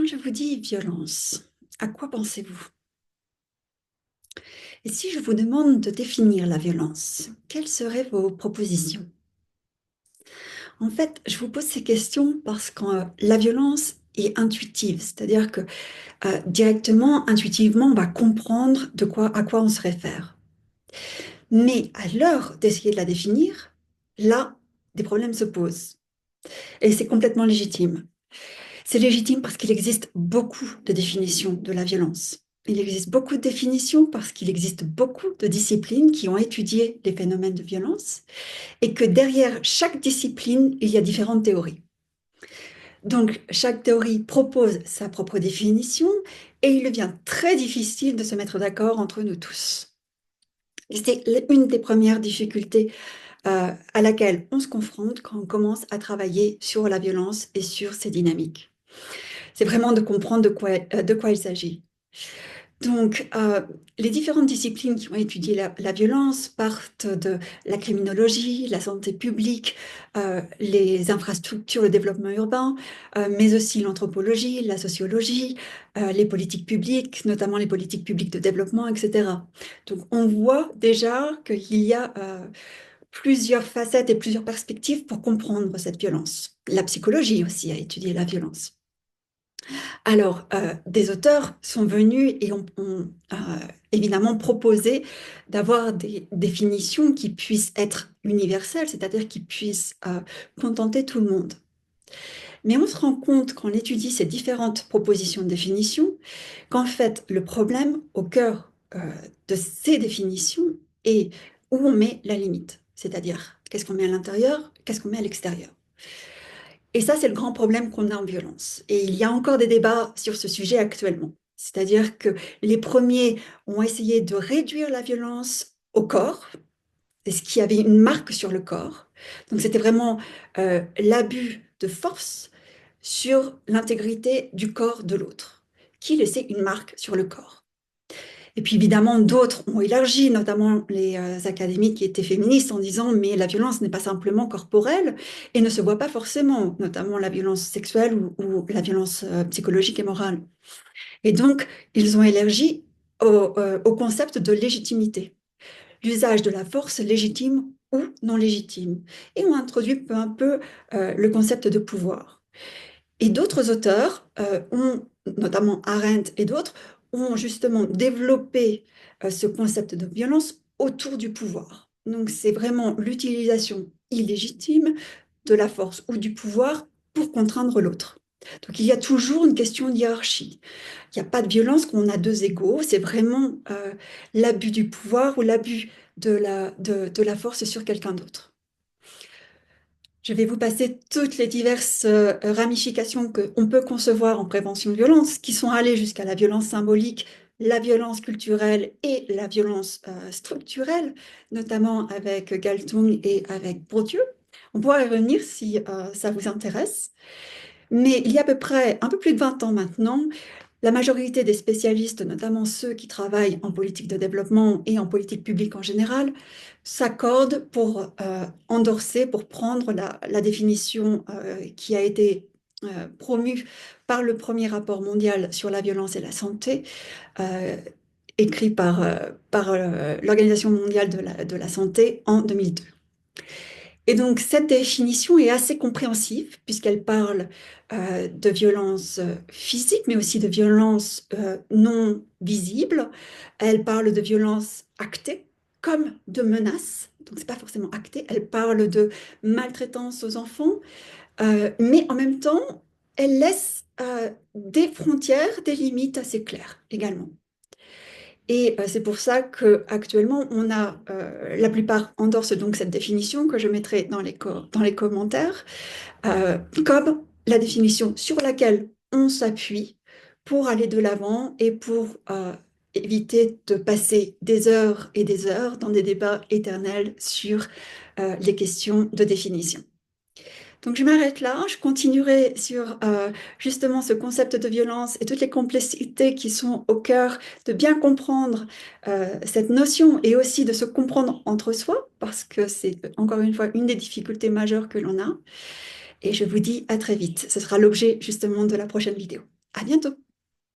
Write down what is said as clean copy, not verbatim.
Quand je vous dis violence, à quoi pensez-vous? Et si je vous demande de définir la violence, quelles seraient vos propositions? En fait, je vous pose ces questions parce que la violence est intuitive, c'est-à-dire que directement, intuitivement, on va comprendre à quoi on se réfère. Mais à l'heure d'essayer de la définir, là, des problèmes se posent. Et c'est complètement légitime. C'est légitime parce qu'il existe beaucoup de définitions de la violence. Il existe beaucoup de définitions parce qu'il existe beaucoup de disciplines qui ont étudié les phénomènes de violence et que derrière chaque discipline, il y a différentes théories. Donc, chaque théorie propose sa propre définition et il devient très difficile de se mettre d'accord entre nous tous. C'est une des premières difficultés à laquelle on se confronte quand on commence à travailler sur la violence et sur ses dynamiques. C'est vraiment de comprendre de quoi il s'agit. Donc, les différentes disciplines qui ont étudié la violence partent de la criminologie, la santé publique, les infrastructures, le développement urbain, mais aussi l'anthropologie, la sociologie, les politiques publiques, notamment les politiques publiques de développement, etc. Donc, on voit déjà qu'il y a plusieurs facettes et plusieurs perspectives pour comprendre cette violence. La psychologie aussi a étudié la violence. Alors, des auteurs sont venus et ont évidemment proposé d'avoir des définitions qui puissent être universelles, c'est-à-dire qui puissent contenter tout le monde. Mais on se rend compte quand on étudie ces différentes propositions de définition qu'en fait, le problème au cœur de ces définitions est où on met la limite, c'est-à-dire qu'est-ce qu'on met à l'intérieur, qu'est-ce qu'on met à l'extérieur. Et ça, c'est le grand problème qu'on a en violence. Et il y a encore des débats sur ce sujet actuellement. C'est-à-dire que les premiers ont essayé de réduire la violence au corps, et ce qui avait une marque sur le corps. Donc c'était vraiment l'abus de force sur l'intégrité du corps de l'autre, qui laissait une marque sur le corps. Et puis évidemment, d'autres ont élargi, notamment les académiques qui étaient féministes, en disant mais la violence n'est pas simplement corporelle et ne se voit pas forcément, notamment la violence sexuelle ou la violence psychologique et morale. Et donc, ils ont élargi au concept de légitimité, l'usage de la force légitime ou non légitime, et ont introduit peu à peu le concept de pouvoir. Et d'autres auteurs notamment Arendt et d'autres, ont justement développé ce concept de violence autour du pouvoir. Donc c'est vraiment l'utilisation illégitime de la force ou du pouvoir pour contraindre l'autre. Donc il y a toujours une question de hiérarchie. Il n'y a pas de violence quand on a deux égaux, c'est vraiment l'abus du pouvoir ou l'abus de la force sur quelqu'un d'autre. Je vais vous passer toutes les diverses ramifications qu'on peut concevoir en prévention de violence, qui sont allées jusqu'à la violence symbolique, la violence culturelle et la violence structurelle, notamment avec Galtung et avec Bourdieu. On pourra y revenir si ça vous intéresse. Mais il y a à peu près un peu plus de 20 ans maintenant, la majorité des spécialistes, notamment ceux qui travaillent en politique de développement et en politique publique en général, s'accordent pour endorser, pour prendre la définition qui a été promue par le premier rapport mondial sur la violence et la santé, euh, écrit par l'Organisation mondiale de la santé en 2002. Et donc, cette définition est assez compréhensive puisqu'elle parle de violence physique, mais aussi de violence non visible. Elle parle de violence actée comme de menace. Donc, c'est pas forcément acté. Elle parle de maltraitance aux enfants, mais en même temps, elle laisse des frontières, des limites assez claires également. Et c'est pour ça qu'actuellement, la plupart endorsent donc cette définition que je mettrai dans les commentaires, comme la définition sur laquelle on s'appuie pour aller de l'avant et pour éviter de passer des heures et des heures dans des débats éternels sur les questions de définition. Donc je m'arrête là, je continuerai sur justement ce concept de violence et toutes les complexités qui sont au cœur de bien comprendre cette notion et aussi de se comprendre entre soi, parce que c'est encore une fois une des difficultés majeures que l'on a. Et je vous dis à très vite. Ce sera l'objet justement de la prochaine vidéo. À bientôt.